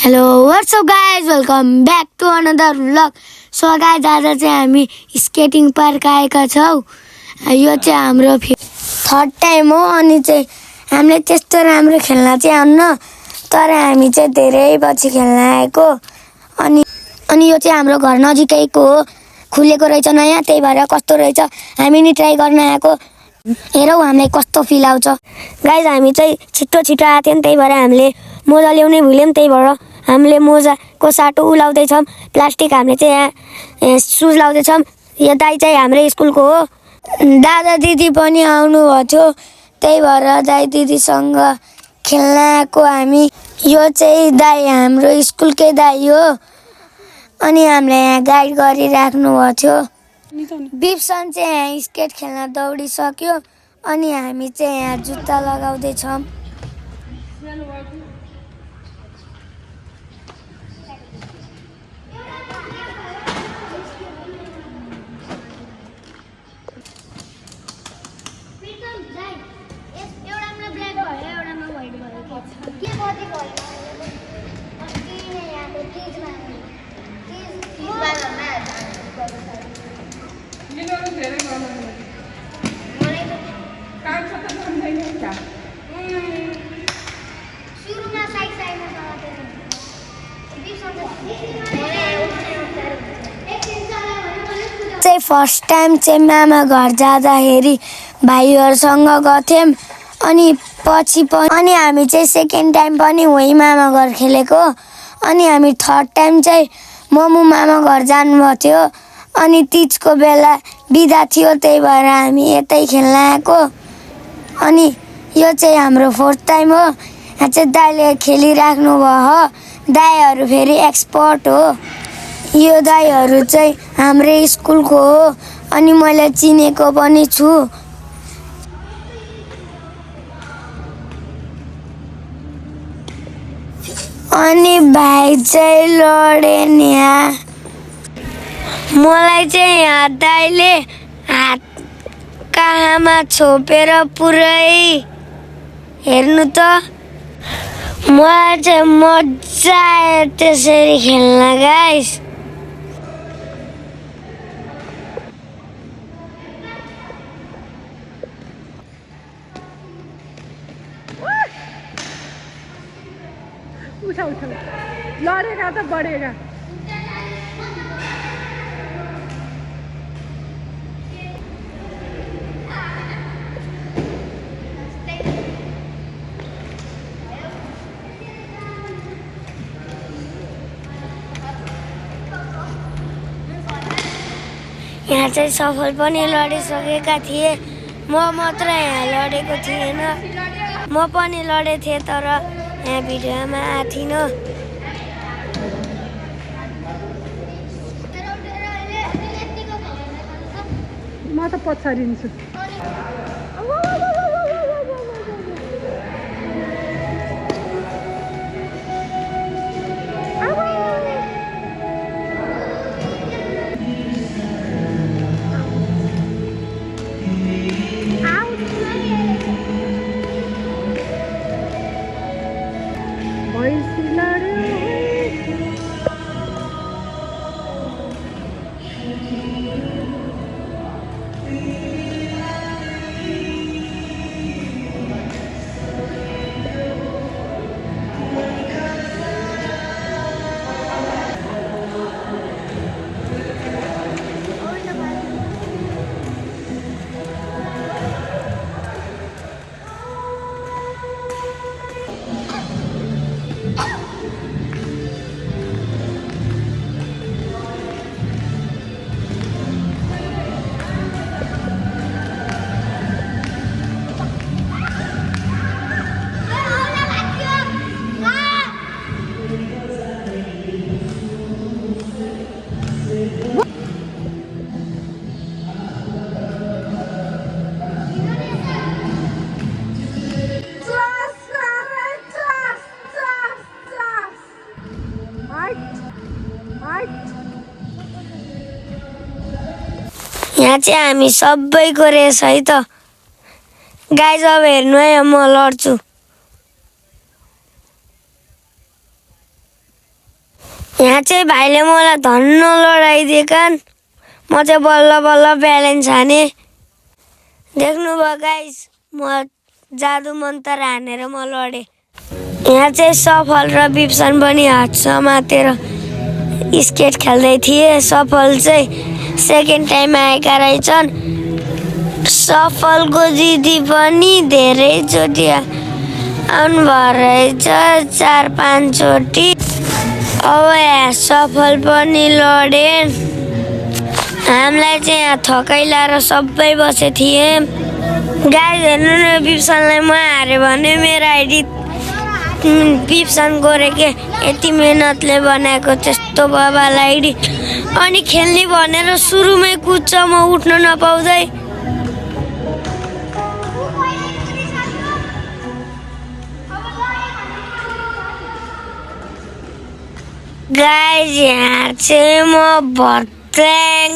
Hello, what's up guys? Welcome back to another vlog. So guys, आज चाहिँ हामी skating park आएका छौँ. यो चाहिँ हाम्रो थर्ड टाइम हो अनि चाहिँ हामीले त्यस्तो राम्रो खेल्न चाहिँ आउन्न, तर हामी चाहिँ धेरै पछि खेल्न आएको. अनि यो चाहिँ हाम्रो घर नजिकैको हो, खुलेको रहेछ नयाँ, त्यही भएर कस्तो रहेछ हामी नि ट्राई गर्न आएको. हेरौँ हामीलाई कस्तो फिल आउँछ. गाइज हामी चाहिँ छिटो छिटो आएको थियौँ, त्यही भएर हामीले मोजा ल्याउनै भुल्यौँ, त्यही भएर हामीले मोजाको साटो उलाउँदैछौँ. प्लास्टिक हामीले चाहिँ यहाँ सुज लाउँदैछौँ. यो दाइ चाहिँ हाम्रै स्कुलको हो. दादा दिदी पनि आउनुभएको थियो, त्यही भएर दाइ दिदीसँग खेल्न आएको हामी. यो चाहिँ दाइ हाम्रो स्कुलकै दाइ हो अनि हामीलाई यहाँ गाइड गरिराख्नु भएको थियो. बिप्सन चाहिँ यहाँ स्केट खेल्न दौडिसक्यो अनि हामी चाहिँ यहाँ जुत्ता लगाउँदैछौँ. चाहिँ फर्स्ट टाइम चाहिँ मामा घर जाँदाखेरि भाइहरूसँग गथ्यौँ अनि पछि पनि हामी चाहिँ सेकेन्ड टाइम पनि वही मामा घर खेलेको. अनि हामी थर्ड टाइम चाहिँ मम्मु मामा घर जानुभएको थियो अनि तिजको बेला बिदा थियो, त्यही भएर हामी यतै खेल्न आएको. अनि यो चाहिँ हाम्रो फोर्थ टाइम हो. यहाँ चाहिँ दाइले खेलिराख्नु भयो. दाइहरू फेरि एक्सपर्ट हो. यो दाइहरू चाहिँ हाम्रै स्कुलको हो अनि मैले चिनेको पनि छु. अनि भाइ चाहिँ लडे नि. मलाई चाहिँ यहाँ दाइले हात कहाँमा छोपेर पुरै हेर्नु त. मलाई चाहिँ मजा आयो त्यसरी खेल्न गाइस. उठा उठा लड़ेगा तो बढ़ेगा. यहाँ चाहिँ सफल पनि लडिसकेका थिए. म मात्र यहाँ लडेको थिएन, म पनि लडेको थिएँ तर यहाँ भिडियोमा आएको थिइनँ. म त पछाडिन्छु. यहाँ चाहिँ हामी सबैको रेस है त गाइज. अब हेर्नु है, म लड्छु. यहाँ चाहिँ भाइले मलाई धन्न लडाइदिएका म चाहिँ बल्ल बल्ल ब्यालेन्स हाने देख्नुभयो गाइस म जादु मन्त्र हानेर म लडेँ यहाँ चाहिँ सफल र बिप्सन पनि हात समातेर स्केट खेल्दै थिए सफल चाहिँ सेकेन्ड टाइम आएका रहेछन् सफलको दिदी पनि धेरैचोटि आउनुभयो रहेछ 4-5 चोटि अब यहाँ सफल पनि लडे हामीलाई चाहिँ यहाँ थकाइ लाएर सबै बसे थिए गाइस हेर्नु न बिप्सनलाई म हारेँ भने मेरो आइडी बिप्सन गोरेके यति मेहनतले बनाएको त्यस्तो बाबालाई आइडी अनि खेल्ने भनेर सुरुमै कुद्छ म उठ्न नपाउँदै गाइस यहाँ चाहिँ म भर्त्याङ